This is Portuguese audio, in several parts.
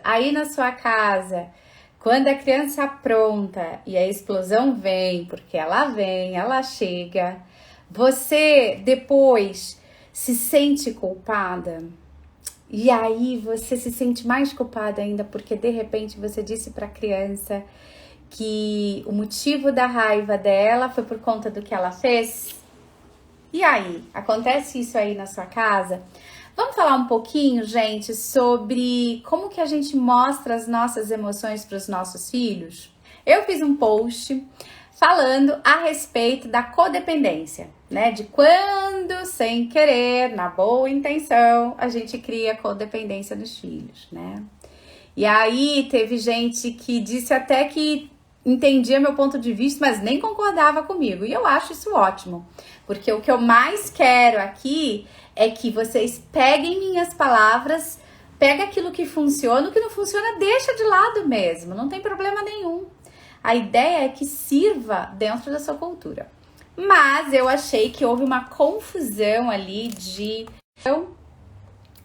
aí na sua casa, quando a criança apronta e a explosão vem, porque ela vem, ela chega, você depois se sente culpada? E aí você se sente mais culpada ainda porque de repente você disse para a criança que o motivo da raiva dela foi por conta do que ela fez? E aí, acontece isso aí na sua casa? Vamos falar um pouquinho, gente, sobre como que a gente mostra as nossas emoções para os nossos filhos? Eu fiz um post falando a respeito da codependência, né? De quando, sem querer, na boa intenção, a gente cria codependência nos filhos, né? E aí teve gente que disse até que entendia meu ponto de vista, mas nem concordava comigo. E eu acho isso ótimo, porque o que eu mais quero aqui é que vocês peguem minhas palavras, pega aquilo que funciona, o que não funciona deixa de lado mesmo, não tem problema nenhum. A ideia é que sirva dentro da sua cultura. Mas eu achei que houve uma confusão ali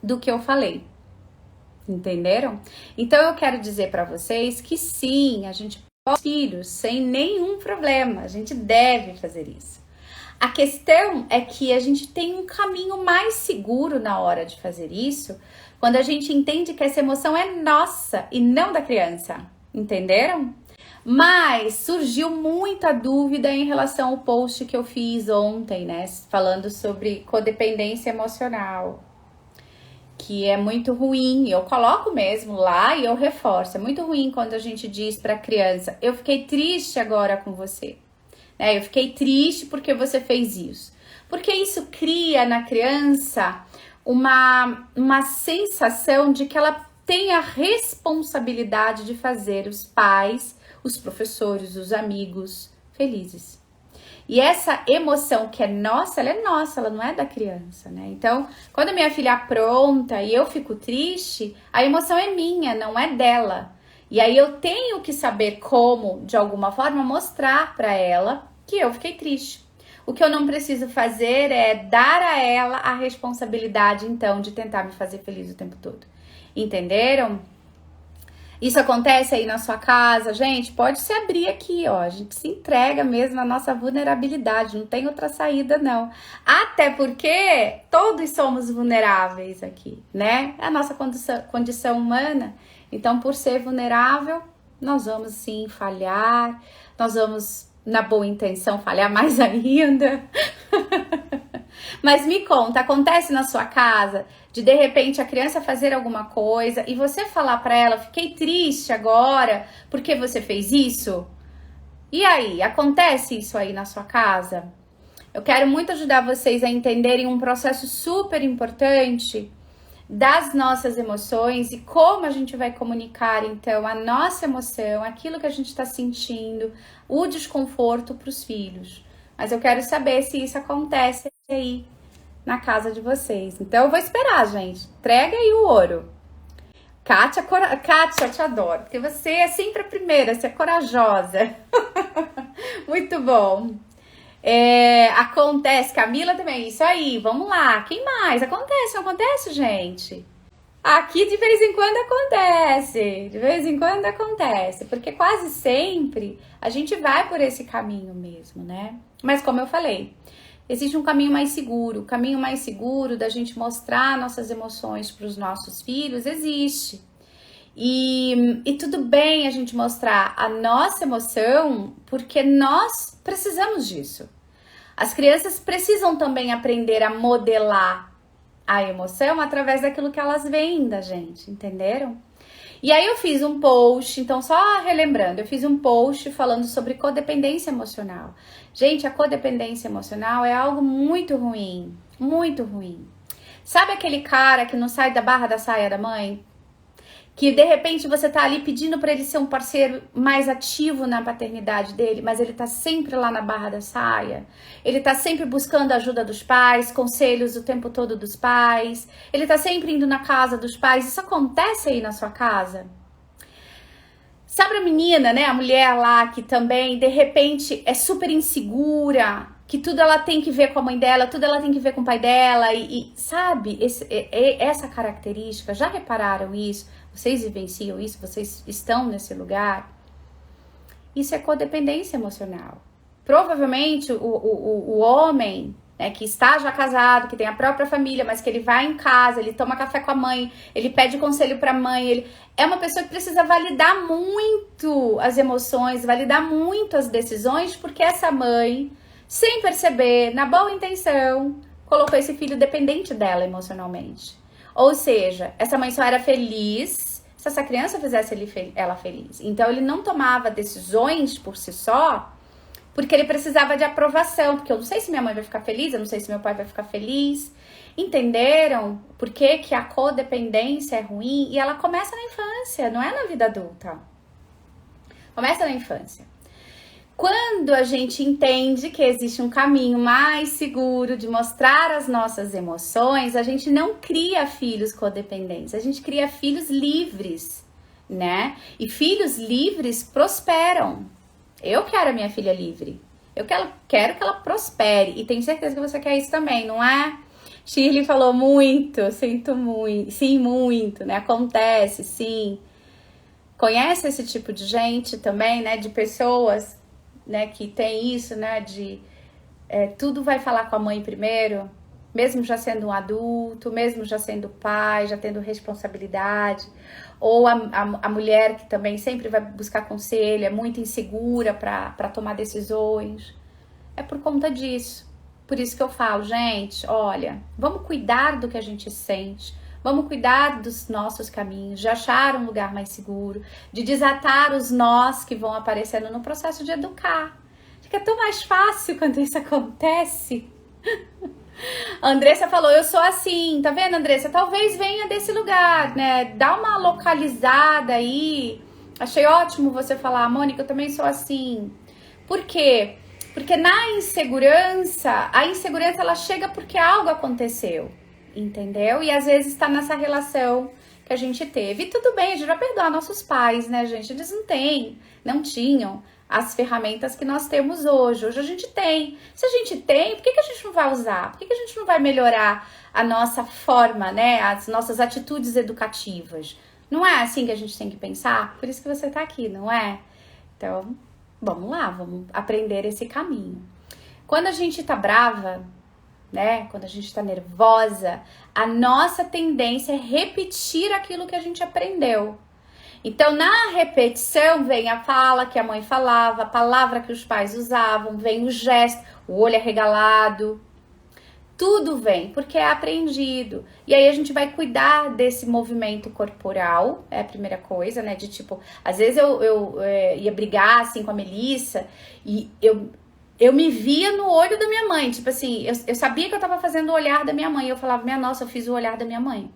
do que eu falei. Entenderam? Então eu quero dizer para vocês que sim, a gente pode ter filhos sem nenhum problema, a gente deve fazer isso. A questão é que a gente tem um caminho mais seguro na hora de fazer isso, quando a gente entende que essa emoção é nossa e não da criança. Entenderam? Mas surgiu muita dúvida em relação ao post que eu fiz ontem, né? Falando sobre codependência emocional, que é muito ruim. Eu coloco mesmo lá e eu reforço. É muito ruim quando a gente diz para a criança: eu fiquei triste agora com você. Eu fiquei triste porque você fez isso. Porque isso cria na criança uma sensação de que ela tem a responsabilidade de fazer os pais, os professores, os amigos felizes. E essa emoção que é nossa, ela não é da criança, né? Então, quando a minha filha apronta e eu fico triste, a emoção é minha, não é dela. E aí eu tenho que saber como, de alguma forma, mostrar para ela que eu fiquei triste. O que eu não preciso fazer é dar a ela a responsabilidade, então, de tentar me fazer feliz o tempo todo. Entenderam? Isso acontece aí na sua casa, gente? Pode se abrir aqui, ó. A gente se entrega mesmo na nossa vulnerabilidade, não tem outra saída, não. Até porque todos somos vulneráveis aqui, né? É a nossa condição humana. Então, por ser vulnerável, nós vamos sim falhar, nós vamos, na boa intenção, falhar mais ainda. Mas me conta, acontece na sua casa de repente a criança fazer alguma coisa e você falar para ela: fiquei triste agora porque você fez isso? E aí, acontece isso aí na sua casa? Eu quero muito ajudar vocês a entenderem um processo super importante das nossas emoções e como a gente vai comunicar, então, a nossa emoção, aquilo que a gente está sentindo, o desconforto para os filhos. Mas eu quero saber se isso acontece aí na casa de vocês. Então, eu vou esperar, gente. Entrega aí o ouro. Kátia, eu te adoro, porque você é sempre a primeira, você é corajosa. Muito bom. Acontece, Camila também, isso aí, vamos lá. Quem mais? Acontece, não acontece, gente? Aqui de vez em quando acontece, porque quase sempre a gente vai por esse caminho mesmo, né? Mas como eu falei, existe um caminho mais seguro. O caminho mais seguro da gente mostrar nossas emoções para os nossos filhos existe. E tudo bem a gente mostrar a nossa emoção, porque nós precisamos disso. As crianças precisam também aprender a modelar a emoção através daquilo que elas veem da gente, entenderam? E aí eu fiz um post, então só relembrando, eu fiz um post falando sobre codependência emocional. Gente, a codependência emocional é algo muito ruim, muito ruim. Sabe aquele cara que não sai da barra da saia da mãe? Que de repente você tá ali pedindo para ele ser um parceiro mais ativo na paternidade dele, mas ele tá sempre lá na barra da saia. Ele tá sempre buscando a ajuda dos pais, conselhos o tempo todo dos pais. Ele tá sempre indo na casa dos pais. Isso acontece aí na sua casa? Sabe a menina, né? A mulher lá que também, de repente, é super insegura, que tudo ela tem que ver com a mãe dela, tudo ela tem que ver com o pai dela. E sabe, essa característica, já repararam isso? Vocês vivenciam isso? Vocês estão nesse lugar? Isso é codependência emocional. Provavelmente o homem, né, que está já casado, que tem a própria família, mas que ele vai em casa, ele toma café com a mãe, ele pede conselho para a mãe, ele é uma pessoa que precisa validar muito as emoções, validar muito as decisões, porque essa mãe, sem perceber, na boa intenção, colocou esse filho dependente dela emocionalmente. Ou seja, essa mãe só era feliz se essa criança fizesse ela feliz. Então ele não tomava decisões por si só, porque ele precisava de aprovação, porque eu não sei se minha mãe vai ficar feliz, eu não sei se meu pai vai ficar feliz. Entenderam por que a codependência é ruim? E ela começa na infância, não é na vida adulta. Começa na infância. Quando a gente entende que existe um caminho mais seguro de mostrar as nossas emoções, a gente não cria filhos codependentes, a gente cria filhos livres, né? E filhos livres prosperam. Eu quero a minha filha livre. Eu quero que ela prospere. E tenho certeza que você quer isso também, não é? Shirley falou muito, sinto muito. Sim, muito, né? Acontece, sim. Conhece esse tipo de gente também, né? De pessoas, né? Que tem isso, né? De tudo vai falar com a mãe primeiro. Mesmo já sendo um adulto, mesmo já sendo pai, já tendo responsabilidade. Ou a mulher que também sempre vai buscar conselho, é muito insegura para tomar decisões. É por conta disso. Por isso que eu falo, gente, olha, vamos cuidar do que a gente sente, vamos cuidar dos nossos caminhos, de achar um lugar mais seguro, de desatar os nós que vão aparecendo no processo de educar. Fica tão mais fácil quando isso acontece. A Andressa falou, eu sou assim, tá vendo, Andressa? Talvez venha desse lugar, né? Dá uma localizada aí. Achei ótimo você falar, Mônica, eu também sou assim. Por quê? Porque na insegurança, a insegurança ela chega porque algo aconteceu, entendeu? E às vezes tá nessa relação que a gente teve. E tudo bem, a gente vai perdoar nossos pais, né, gente? Eles não tinham as ferramentas que nós temos hoje. Hoje a gente tem. Se a gente tem, por que a gente não vai usar? Por que a gente não vai melhorar a nossa forma, né? As nossas atitudes educativas? Não é assim que a gente tem que pensar? Por isso que você tá aqui, não é? Então, vamos lá, vamos aprender esse caminho. Quando a gente tá brava, né? Quando a gente tá nervosa, a nossa tendência é repetir aquilo que a gente aprendeu. Então, na repetição, vem a fala que a mãe falava, a palavra que os pais usavam, vem o gesto, o olho arregalado. Tudo vem, porque é aprendido. E aí a gente vai cuidar desse movimento corporal, é a primeira coisa, né? De tipo, às vezes eu ia brigar, assim, com a Melissa, e eu me via no olho da minha mãe. Tipo assim, eu sabia que eu tava fazendo o olhar da minha mãe. Eu falava, minha nossa, eu fiz o olhar da minha mãe.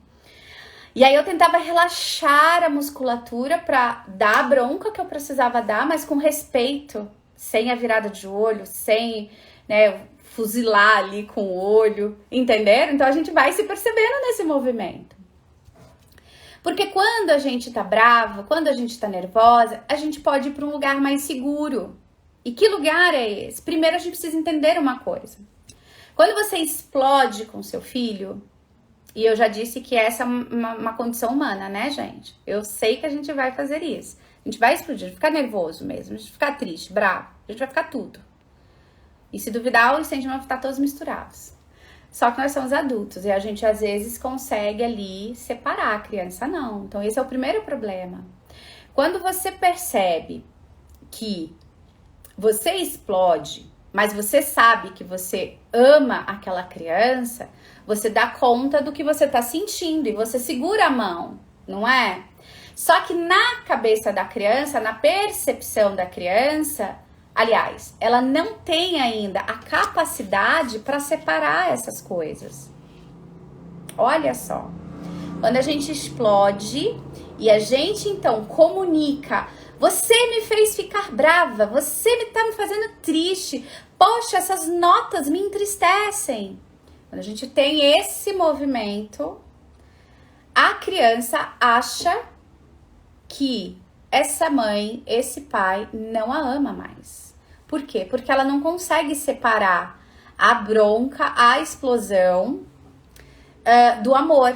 E aí eu tentava relaxar a musculatura pra dar a bronca que eu precisava dar, mas com respeito, sem a virada de olho, sem, né, fuzilar ali com o olho, entenderam? Então a gente vai se percebendo nesse movimento. Porque quando a gente tá brava, quando a gente tá nervosa, a gente pode ir para um lugar mais seguro. E que lugar é esse? Primeiro a gente precisa entender uma coisa. Quando você explode com seu filho, e eu já disse que essa é uma condição humana, né, gente? Eu sei que a gente vai fazer isso. A gente vai explodir, a gente vai ficar nervoso mesmo, a gente vai ficar triste, bravo, a gente vai ficar tudo. E se duvidar, os sentimentos vão estar todos misturados. Só que nós somos adultos e a gente às vezes consegue ali separar, a criança não. Então esse é o primeiro problema. Quando você percebe que você explode, mas você sabe que você ama aquela criança, você dá conta do que você tá sentindo e você segura a mão, não é? Só que na cabeça da criança, na percepção da criança, aliás, ela não tem ainda a capacidade para separar essas coisas. Olha só, quando a gente explode e a gente então comunica, você me fez ficar brava, você tá me fazendo triste, poxa, essas notas me entristecem. Quando a gente tem esse movimento, a criança acha que essa mãe, esse pai não a ama mais. Por quê? Porque ela não consegue separar a bronca, a explosão do amor.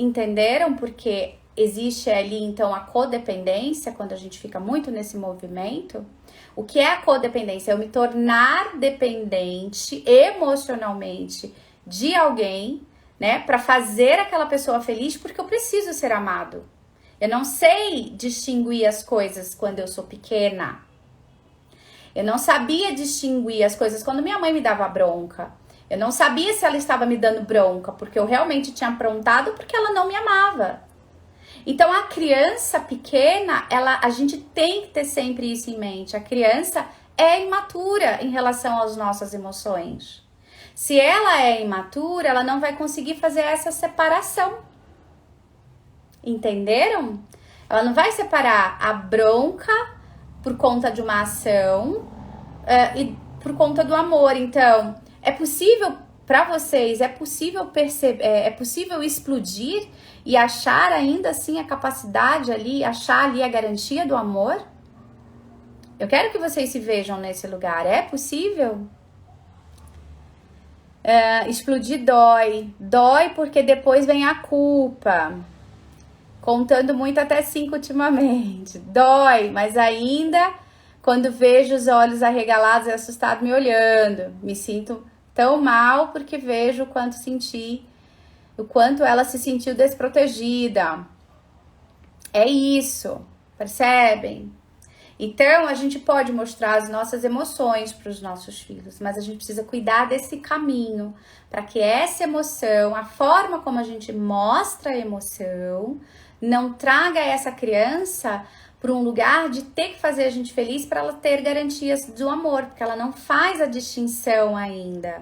Entenderam? Porque existe ali então a codependência, quando a gente fica muito nesse movimento. O que é a codependência? É eu me tornar dependente emocionalmente de alguém, né, para fazer aquela pessoa feliz, porque eu preciso ser amado. Eu não sei distinguir as coisas quando eu sou pequena. Eu não sabia distinguir as coisas quando minha mãe me dava bronca. Eu não sabia se ela estava me dando bronca porque eu realmente tinha aprontado, porque ela não me amava. Então a criança pequena, a gente tem que ter sempre isso em mente. A criança é imatura em relação às nossas emoções. Se ela é imatura, ela não vai conseguir fazer essa separação. Entenderam? Ela não vai separar a bronca por conta de uma ação e por conta do amor. Então, é possível para vocês, é possível perceber, é possível explodir e achar ainda assim a capacidade ali, achar ali a garantia do amor? Eu quero que vocês se vejam nesse lugar. É possível? Explodir dói. Dói porque depois vem a culpa. Contando muito até 5 ultimamente. Dói, mas ainda quando vejo os olhos arregalados e assustados me olhando, me sinto tão mal porque vejo o quanto ela se sentiu desprotegida. É isso, percebem? Então, a gente pode mostrar as nossas emoções para os nossos filhos, mas a gente precisa cuidar desse caminho para que essa emoção, a forma como a gente mostra a emoção, não traga essa criança para um lugar de ter que fazer a gente feliz para ela ter garantias do amor, porque ela não faz a distinção ainda.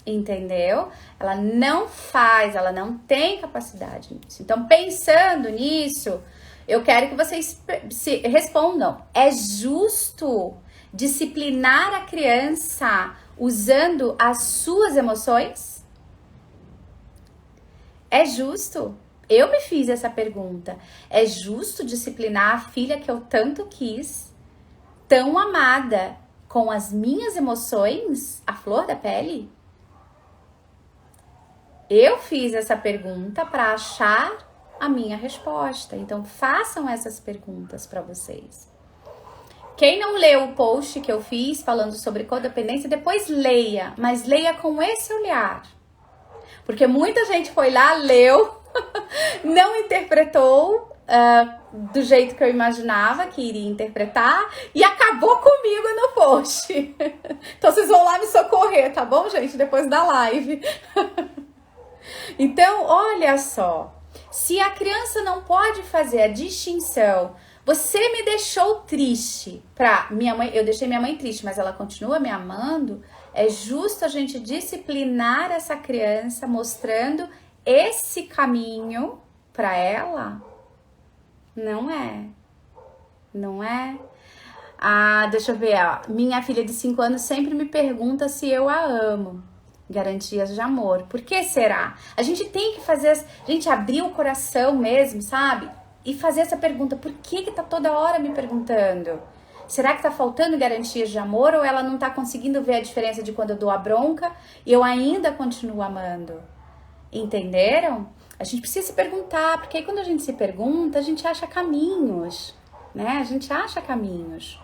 Entendeu? Ela não faz, ela não tem capacidade nisso. Então, pensando nisso, eu quero que vocês se respondam. É justo disciplinar a criança usando as suas emoções? É justo? Eu me fiz essa pergunta. É justo disciplinar a filha que eu tanto quis, tão amada, com as minhas emoções, a flor da pele? Eu fiz essa pergunta para achar a minha resposta. Então, façam essas perguntas para vocês. Quem não leu o post que eu fiz falando sobre codependência, depois leia, mas leia com esse olhar. Porque muita gente foi lá, leu, não interpretou do jeito que eu imaginava que iria interpretar e acabou comigo no post. Então, vocês vão lá me socorrer, tá bom, gente? Depois da live. Então, olha só. Se a criança não pode fazer a distinção, você me deixou triste minha mãe, eu deixei minha mãe triste, mas ela continua me amando, é justo a gente disciplinar essa criança mostrando esse caminho para ela? Não é. Não é? Deixa eu ver, minha filha de 5 anos sempre me pergunta se eu a amo. Garantias de amor. Por que será? A gente tem que fazer, a gente abrir o coração mesmo, sabe? E fazer essa pergunta, por que tá toda hora me perguntando? Será que tá faltando garantias de amor ou ela não tá conseguindo ver a diferença de quando eu dou a bronca e eu ainda continuo amando? Entenderam? A gente precisa se perguntar, porque aí quando a gente se pergunta, a gente acha caminhos, né? A gente acha caminhos.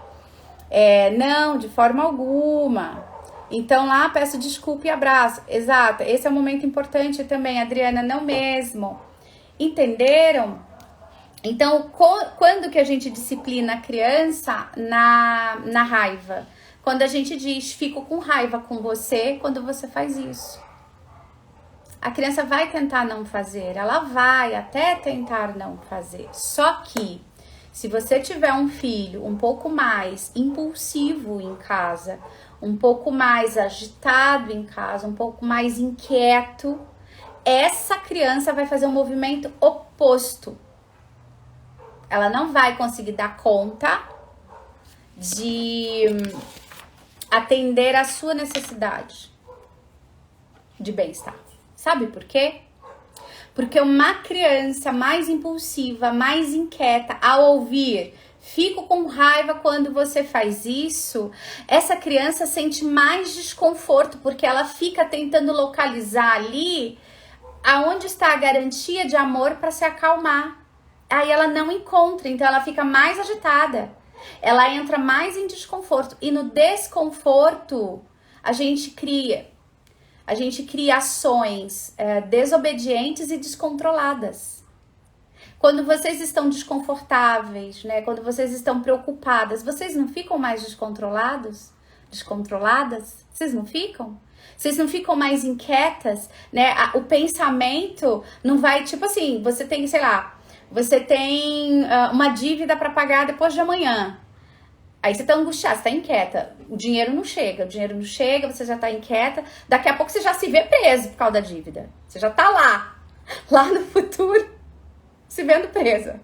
Não, de forma alguma. Então lá peço desculpa e abraço. Exato, esse é um momento importante também, Adriana, não mesmo. Entenderam? Então, quando que a gente disciplina a criança na raiva? Quando a gente diz, fico com raiva com você quando você faz isso. A criança vai tentar não fazer, ela vai até tentar não fazer. Só que, se você tiver um filho um pouco mais impulsivo em casa, um pouco mais agitado em casa, um pouco mais inquieto, essa criança vai fazer um movimento oposto. Ela não vai conseguir dar conta de atender a sua necessidade de bem-estar. Sabe por quê? Porque uma criança mais impulsiva, mais inquieta, ao ouvir fico com raiva quando você faz isso, essa criança sente mais desconforto, porque ela fica tentando localizar ali aonde está a garantia de amor para se acalmar? Aí ela não encontra, então ela fica mais agitada. Ela entra mais em desconforto. E no desconforto, a gente cria ações desobedientes e descontroladas. Quando vocês estão desconfortáveis, né? Quando vocês estão preocupadas, vocês não ficam mais descontrolados? Descontroladas? Vocês não ficam? Vocês não ficam mais inquietas, né? O pensamento não vai, tipo assim, você tem, sei lá, você tem uma dívida para pagar depois de amanhã. Aí você tá angustiada, você tá inquieta. O dinheiro não chega, você já tá inquieta. Daqui a pouco você já se vê preso por causa da dívida. Você já tá lá no futuro, se vendo presa.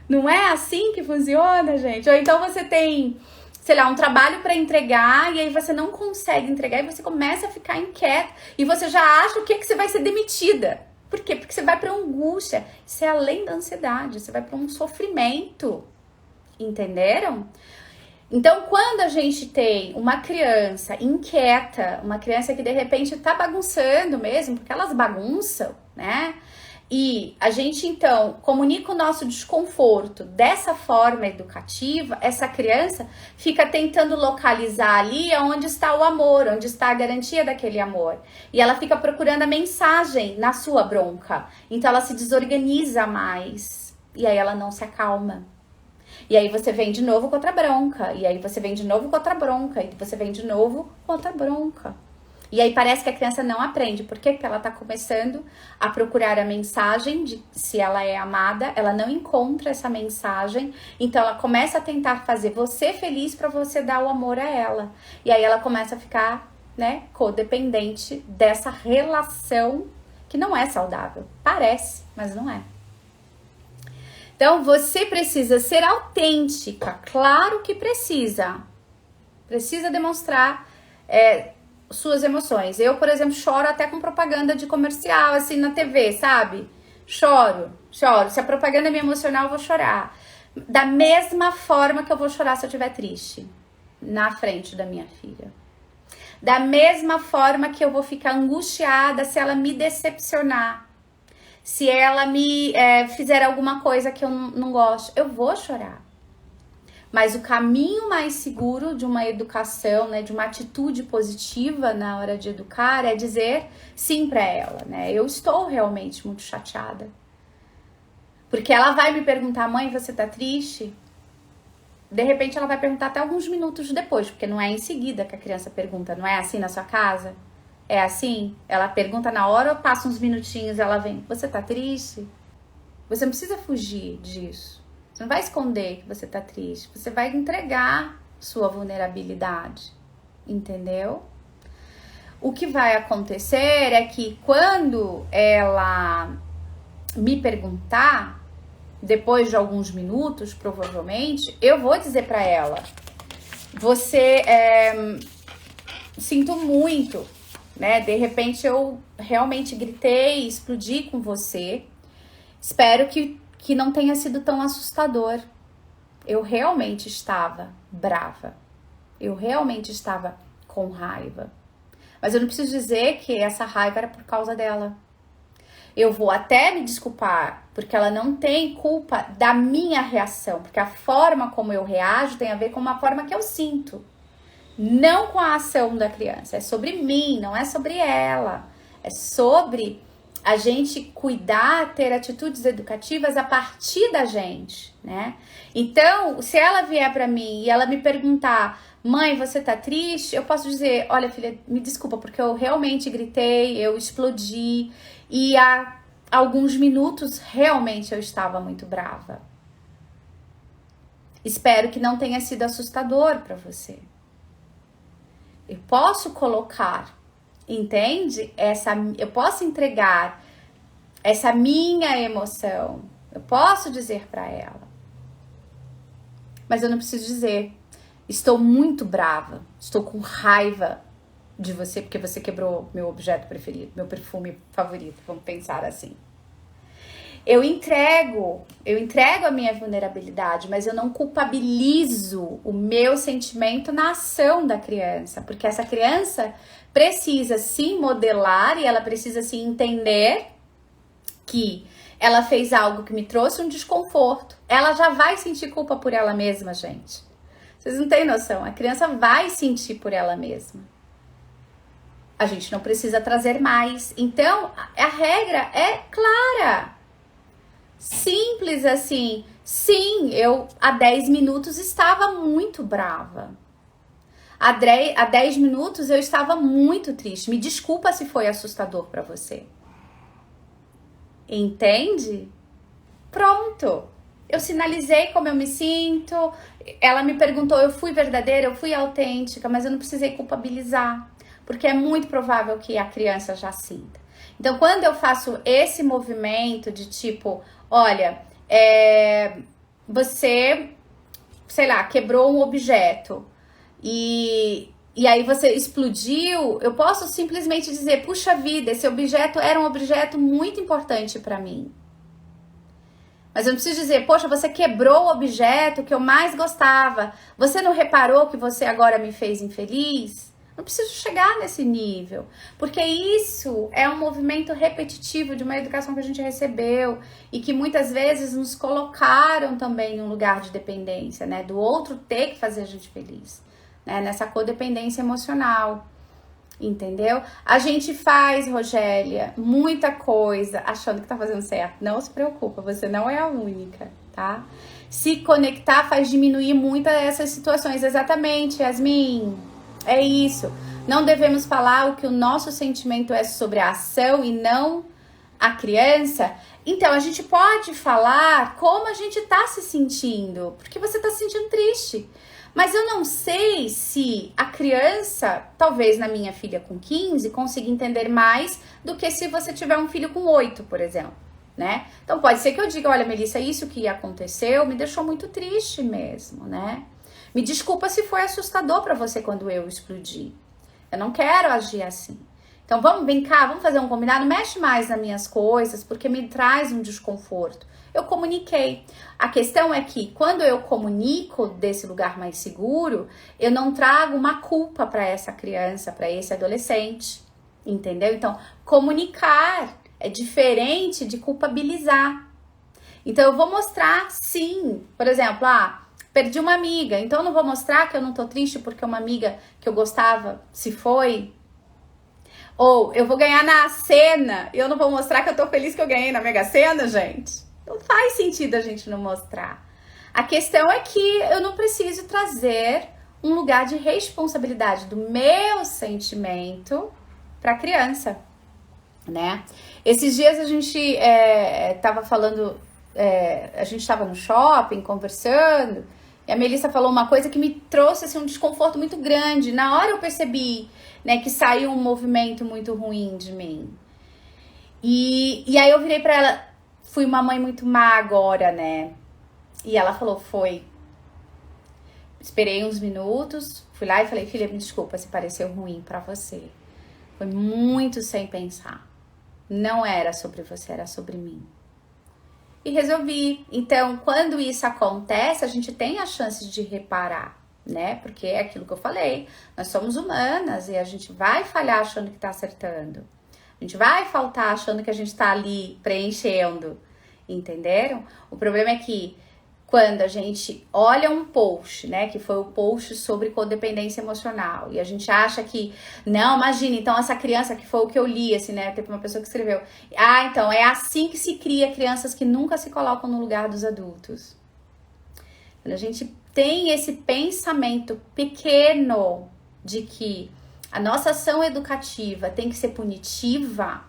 Não é assim que funciona, gente? Ou então você tem, sei lá, um trabalho para entregar e aí você não consegue entregar e você começa a ficar inquieta e você já acha o que você vai ser demitida. Por quê? Porque você vai para angústia. Isso é além da ansiedade, você vai para um sofrimento. Entenderam? Então, quando a gente tem uma criança inquieta, uma criança que de repente tá bagunçando mesmo, porque elas bagunçam, né? E a gente, então, comunica o nosso desconforto dessa forma educativa, essa criança fica tentando localizar ali onde está o amor, onde está a garantia daquele amor. E ela fica procurando a mensagem na sua bronca. Então, ela se desorganiza mais. E aí, ela não se acalma. E aí, você vem de novo com outra bronca. E aí, você vem de novo com outra bronca. E você vem de novo com outra bronca. E aí parece que a criança não aprende. Por quê? Porque ela tá começando a procurar a mensagem de se ela é amada, ela não encontra essa mensagem, então ela começa a tentar fazer você feliz para você dar o amor a ela. E aí ela começa a ficar, né, codependente dessa relação que não é saudável. Parece, mas não é. Então você precisa ser autêntica, claro que precisa. Precisa demonstrar suas emoções. Eu, por exemplo, choro até com propaganda de comercial, assim, na TV, sabe? Choro. Se a propaganda me emocionar, eu vou chorar. Da mesma forma que eu vou chorar se eu estiver triste, na frente da minha filha. Da mesma forma que eu vou ficar angustiada se ela me decepcionar. Se ela me fizer alguma coisa que eu não gosto, eu vou chorar. Mas o caminho mais seguro de uma educação, né, de uma atitude positiva na hora de educar é dizer sim para ela, né? Eu estou realmente muito chateada. Porque ela vai me perguntar, mãe, você tá triste? De repente ela vai perguntar até alguns minutos depois, porque não é em seguida que a criança pergunta, não é assim na sua casa? É assim? Ela pergunta na hora ou passa uns minutinhos e ela vem, você tá triste? Você não precisa fugir disso. Você não vai esconder que você tá triste. Você vai entregar sua vulnerabilidade. Entendeu? O que vai acontecer é que quando ela me perguntar, depois de alguns minutos, provavelmente, eu vou dizer pra ela, você, sinto muito, né? De repente eu realmente gritei, explodi com você. Espero que não tenha sido tão assustador. Eu realmente estava brava. Eu realmente estava com raiva. Mas eu não preciso dizer que essa raiva era por causa dela. Eu vou até me desculpar, porque ela não tem culpa da minha reação, porque a forma como eu reajo tem a ver com uma forma que eu sinto, não com a ação da criança. É sobre mim, não é sobre ela. É sobre a gente cuidar, ter atitudes educativas a partir da gente, né? Então, se ela vier pra mim e ela me perguntar, mãe, você tá triste? Eu posso dizer, olha, filha, me desculpa, porque eu realmente gritei, eu explodi e há alguns minutos realmente eu estava muito brava. Espero que não tenha sido assustador pra você. Eu posso colocar, entende? Eu posso entregar essa minha emoção. Eu posso dizer para ela. Mas eu não preciso dizer, estou muito brava, estou com raiva de você porque você quebrou meu objeto preferido, meu perfume favorito, vamos pensar assim. eu entrego a minha vulnerabilidade, mas eu não culpabilizo o meu sentimento na ação da criança, porque essa criança precisa se modelar e ela precisa se entender que ela fez algo que me trouxe um desconforto. Ela já vai sentir culpa por ela mesma, gente. Vocês não têm noção, a criança vai sentir por ela mesma. A gente não precisa trazer mais. Então, a regra é clara. Simples assim. Sim, eu há 10 minutos estava muito brava. Há 10 minutos eu estava muito triste. Me desculpa se foi assustador para você. Entende? Pronto. Eu sinalizei como eu me sinto. Ela me perguntou, eu fui verdadeira, eu fui autêntica, mas eu não precisei culpabilizar. Porque é muito provável que a criança já sinta. Então, quando eu faço esse movimento de tipo, olha, você, sei lá, quebrou um objeto e aí você explodiu, eu posso simplesmente dizer, puxa vida, esse objeto era um objeto muito importante para mim. Mas eu não preciso dizer, poxa, você quebrou o objeto que eu mais gostava. Você não reparou que você agora me fez infeliz? Não preciso chegar nesse nível, porque isso é um movimento repetitivo de uma educação que a gente recebeu e que muitas vezes nos colocaram também em um lugar de dependência, né? Do outro ter que fazer a gente feliz, né? Nessa codependência emocional, entendeu? A gente faz, Rogélia, muita coisa achando que tá fazendo certo. Não se preocupa, você não é a única, tá? Se conectar faz diminuir muito essas situações. Exatamente, Yasmin. É isso. Não devemos falar o que o nosso sentimento é sobre a ação e não a criança. Então, a gente pode falar como a gente tá se sentindo, porque você tá se sentindo triste. Mas eu não sei se a criança, talvez na minha filha com 15, consiga entender mais do que se você tiver um filho com 8, por exemplo, né? Então, pode ser que eu diga, olha, Melissa, isso que aconteceu me deixou muito triste mesmo, né? Me desculpa se foi assustador para você quando eu explodi. Eu não quero agir assim. Então vem cá, vamos fazer um combinado? Mexe mais nas minhas coisas, porque me traz um desconforto. Eu comuniquei. A questão é que quando eu comunico desse lugar mais seguro, eu não trago uma culpa para essa criança, para esse adolescente. Entendeu? Então, comunicar é diferente de culpabilizar. Então eu vou mostrar sim, por exemplo, perdi uma amiga, então eu não vou mostrar que eu não tô triste porque uma amiga que eu gostava se foi. Ou eu vou ganhar na Sena e eu não vou mostrar que eu tô feliz que eu ganhei na Mega Sena, gente. Não faz sentido a gente não mostrar. A questão é que eu não preciso trazer um lugar de responsabilidade do meu sentimento pra criança, né? Esses dias a gente tava falando, a gente tava no shopping conversando. E a Melissa falou uma coisa que me trouxe assim, um desconforto muito grande. Na hora eu percebi, né, que saiu um movimento muito ruim de mim. E aí eu virei pra ela, fui uma mãe muito má agora, né? E ela falou, foi. Esperei uns minutos, fui lá e falei, filha, me desculpa se pareceu ruim pra você. Foi muito sem pensar. Não era sobre você, era sobre mim. E resolvi. Então, quando isso acontece, a gente tem a chance de reparar, né? Porque é aquilo que eu falei, nós somos humanas e a gente vai falhar achando que tá acertando. A gente vai faltar achando que a gente tá ali preenchendo, entenderam? O problema é que quando a gente olha um post, né, que foi o post sobre codependência emocional, e a gente acha que, não, imagina, então essa criança, que foi o que eu li, assim, né, teve uma pessoa que escreveu, então é assim que se cria crianças que nunca se colocam no lugar dos adultos. Quando a gente tem esse pensamento pequeno de que a nossa ação educativa tem que ser punitiva,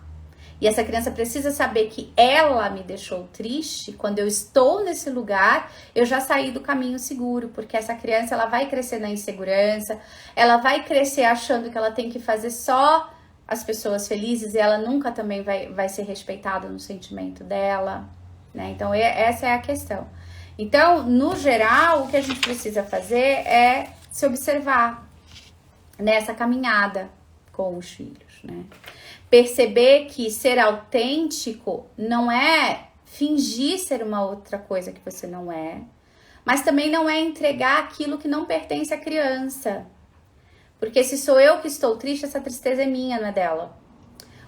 e essa criança precisa saber que ela me deixou triste, quando eu estou nesse lugar, eu já saí do caminho seguro, porque essa criança ela vai crescer na insegurança, ela vai crescer achando que ela tem que fazer só as pessoas felizes e ela nunca também vai ser respeitada no sentimento dela, né? Então essa é a questão. Então, no geral, o que a gente precisa fazer é se observar nessa caminhada com os filhos, né? Perceber que ser autêntico não é fingir ser uma outra coisa que você não é, mas também não é entregar aquilo que não pertence à criança. Porque se sou eu que estou triste, essa tristeza é minha, não é dela.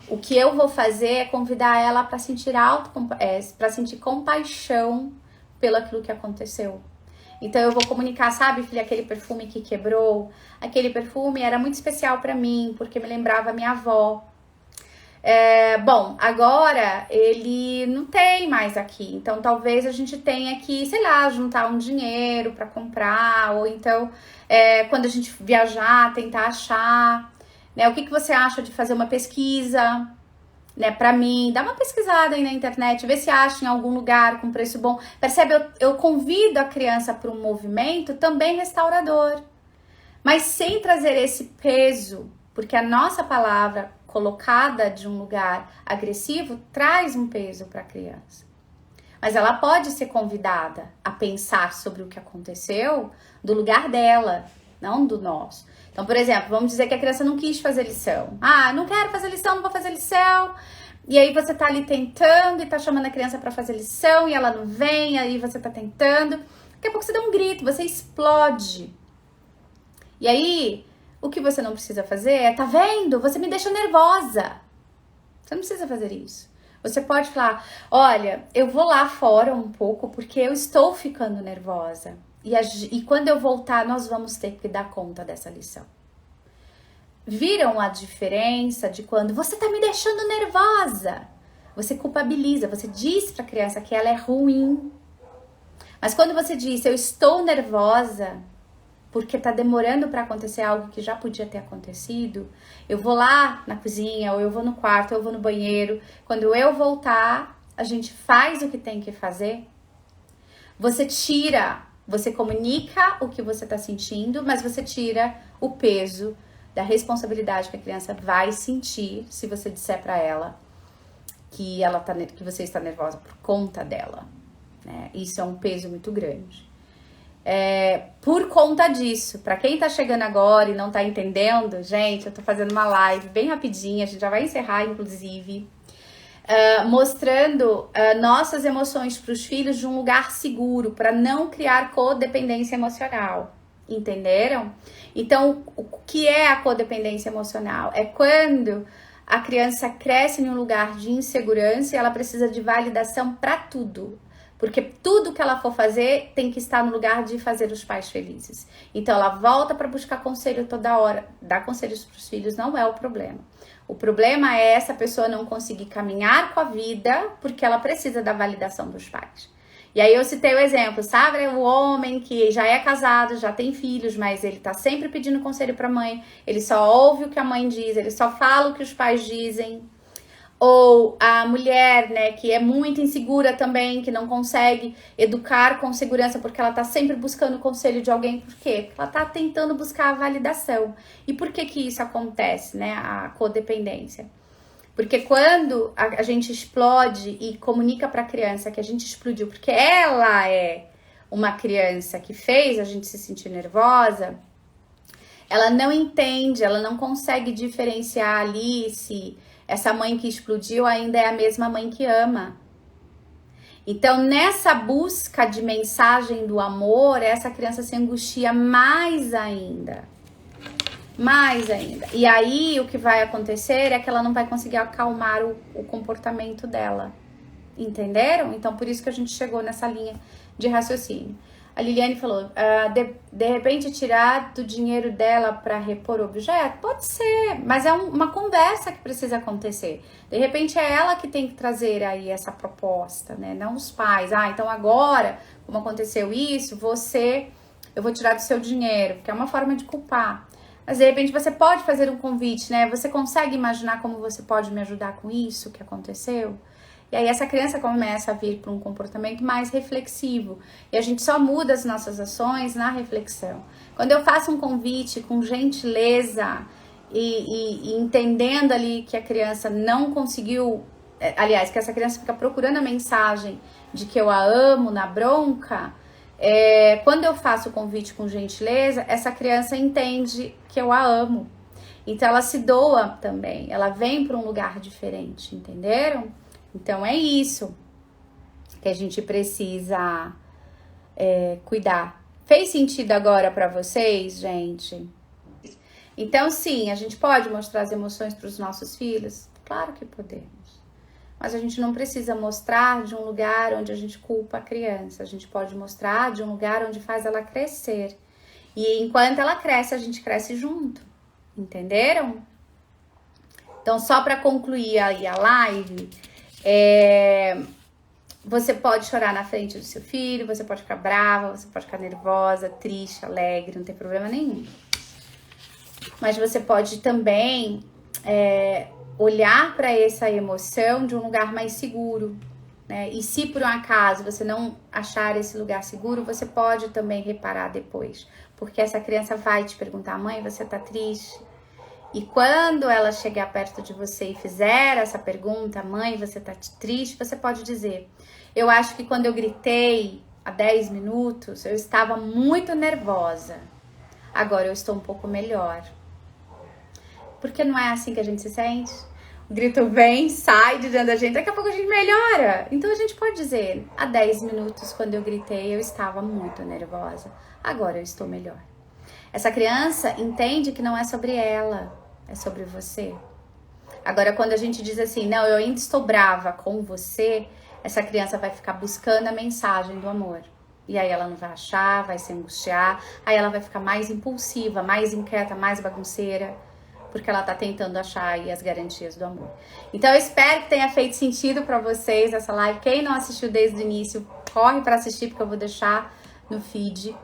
O que eu vou fazer é convidar ela para sentir para sentir compaixão pelo aquilo que aconteceu. Então eu vou comunicar, sabe, filha, aquele perfume que quebrou, aquele perfume era muito especial para mim, porque me lembrava a minha avó. Bom, agora ele não tem mais aqui, então talvez a gente tenha que, sei lá, juntar um dinheiro para comprar, ou então quando a gente viajar, tentar achar, né? O que você acha de fazer uma pesquisa, né? Para mim, dá uma pesquisada aí na internet, vê se acha em algum lugar com preço bom. Percebe? Eu convido a criança para um movimento também restaurador, mas sem trazer esse peso, porque a nossa palavra colocada de um lugar agressivo traz um peso para a criança. Mas ela pode ser convidada a pensar sobre o que aconteceu do lugar dela, não do nosso. Então, por exemplo, vamos dizer que a criança não quis fazer lição. Ah, não quero fazer lição, não vou fazer lição. E aí você tá ali tentando e tá chamando a criança para fazer lição e ela não vem, aí você tá tentando. Daqui a pouco você dá um grito, você explode. E aí, o que você não precisa fazer é, tá vendo? Você me deixa nervosa. Você não precisa fazer isso. Você pode falar, olha, eu vou lá fora um pouco porque eu estou ficando nervosa. E quando eu voltar, nós vamos ter que dar conta dessa lição. Viram a diferença de quando você tá me deixando nervosa? Você culpabiliza, você diz pra criança que ela é ruim. Mas quando você diz, eu estou nervosa, porque tá demorando para acontecer algo que já podia ter acontecido, eu vou lá na cozinha, ou eu vou no quarto, ou eu vou no banheiro. Quando eu voltar, a gente faz o que tem que fazer. Você comunica o que você tá sentindo, mas você tira o peso da responsabilidade que a criança vai sentir se você disser para ela que você está nervosa por conta dela, né? Isso é um peso muito grande. Por conta disso, para quem tá chegando agora e não tá entendendo, gente, eu tô fazendo uma live bem rapidinha, a gente já vai encerrar, inclusive, mostrando nossas emoções para os filhos de um lugar seguro, para não criar codependência emocional, entenderam? Então, o que é a codependência emocional? É quando a criança cresce em um lugar de insegurança e ela precisa de validação para tudo. Porque tudo que ela for fazer tem que estar no lugar de fazer os pais felizes. Então ela volta para buscar conselho toda hora. Dar conselhos para os filhos não é o problema. O problema é essa pessoa não conseguir caminhar com a vida porque ela precisa da validação dos pais. E aí eu citei o exemplo, sabe? O homem que já é casado, já tem filhos, mas ele tá sempre pedindo conselho para a mãe. Ele só ouve o que a mãe diz, ele só fala o que os pais dizem. Ou a mulher, né, que é muito insegura também, que não consegue educar com segurança porque ela tá sempre buscando conselho de alguém. Por quê? Porque ela tá tentando buscar a validação. E por que que isso acontece, né, a codependência? Porque quando a gente explode e comunica para a criança que a gente explodiu porque ela é uma criança que fez a gente se sentir nervosa, ela não entende, ela não consegue diferenciar ali se essa mãe que explodiu ainda é a mesma mãe que ama. Então, nessa busca de mensagem do amor, essa criança se angustia mais ainda. Mais ainda. E aí, o que vai acontecer é que ela não vai conseguir acalmar o comportamento dela. Entenderam? Então, por isso que a gente chegou nessa linha de raciocínio. A Liliane falou, de repente tirar do dinheiro dela para repor o objeto? Pode ser, mas é uma conversa que precisa acontecer. De repente é ela que tem que trazer aí essa proposta, né? Não os pais. Então agora, como aconteceu isso, eu vou tirar do seu dinheiro, porque é uma forma de culpar. Mas de repente você pode fazer um convite, né? Você consegue imaginar como você pode me ajudar com isso que aconteceu? E aí essa criança começa a vir para um comportamento mais reflexivo. E a gente só muda as nossas ações na reflexão. Quando eu faço um convite com gentileza e entendendo ali que a criança não conseguiu... Aliás, que essa criança fica procurando a mensagem de que eu a amo na bronca... quando eu faço o convite com gentileza, essa criança entende que eu a amo. Então ela se doa também. Ela vem para um lugar diferente, entenderam? Então é isso. que a gente precisa cuidar. Fez sentido agora pra vocês, gente? Então, sim, a gente pode mostrar as emoções para os nossos filhos? Claro que podemos. Mas a gente não precisa mostrar de um lugar onde a gente culpa a criança. A gente pode mostrar de um lugar onde faz ela crescer. E enquanto ela cresce, a gente cresce junto. Entenderam? Então, só para concluir aí a live, você pode chorar na frente do seu filho, você pode ficar brava, você pode ficar nervosa, triste, alegre, não tem problema nenhum. Mas você pode também olhar para essa emoção de um lugar mais seguro, né? E se por um acaso você não achar esse lugar seguro, você pode também reparar depois. Porque essa criança vai te perguntar, mãe, você tá triste? E quando ela chegar perto de você e fizer essa pergunta, mãe, você tá triste? Você pode dizer, eu acho que quando eu gritei há 10 minutos, eu estava muito nervosa. Agora eu estou um pouco melhor. Porque não é assim que a gente se sente? O grito vem, sai de dentro da gente, daqui a pouco a gente melhora. Então a gente pode dizer, há 10 minutos quando eu gritei eu estava muito nervosa. Agora eu estou melhor. Essa criança entende que não é sobre ela, é sobre você. Agora quando a gente diz assim, não, eu ainda estou brava com você, essa criança vai ficar buscando a mensagem do amor. E aí ela não vai achar, vai se angustiar, aí ela vai ficar mais impulsiva, mais inquieta, mais bagunceira, porque ela tá tentando achar aí as garantias do amor. Então eu espero que tenha feito sentido pra vocês essa live. Quem não assistiu desde o início, corre pra assistir, porque eu vou deixar no feed.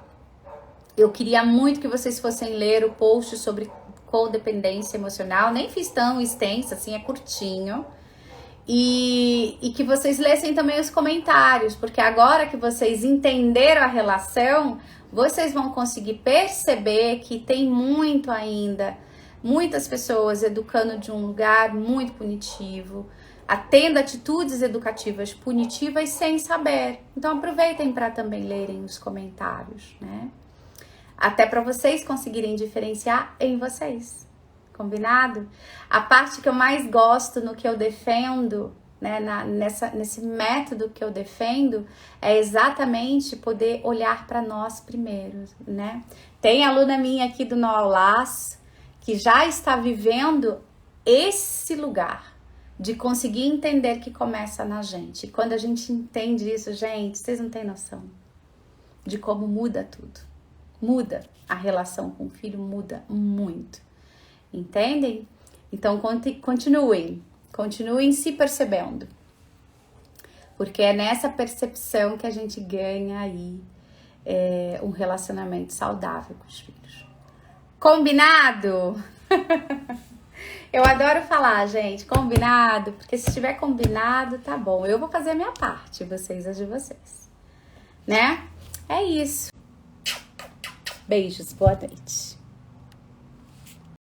Eu queria muito que vocês fossem ler o post sobre codependência emocional. Nem fiz tão extenso, assim, é curtinho. E que vocês lessem também os comentários, porque agora que vocês entenderam a relação, vocês vão conseguir perceber que tem muito ainda, muitas pessoas educando de um lugar muito punitivo, tendo atitudes educativas punitivas sem saber. Então aproveitem para também lerem os comentários, né? Até para vocês conseguirem diferenciar em vocês. Combinado? A parte que eu mais gosto no que eu defendo, né, nesse método que eu defendo, é exatamente poder olhar para nós primeiro, né? Tem aluna minha aqui do Noaulas que já está vivendo esse lugar de conseguir entender que começa na gente. E quando a gente entende isso, gente, vocês não têm noção de como muda tudo. Muda a relação com o filho, muda muito. Entendem? Então continuem se percebendo. Porque é nessa percepção que a gente ganha aí um relacionamento saudável com os filhos. Combinado? Eu adoro falar, gente, combinado, porque se estiver combinado, tá bom. Eu vou fazer a minha parte, vocês as de vocês. Né? É isso. Beijos, boa noite.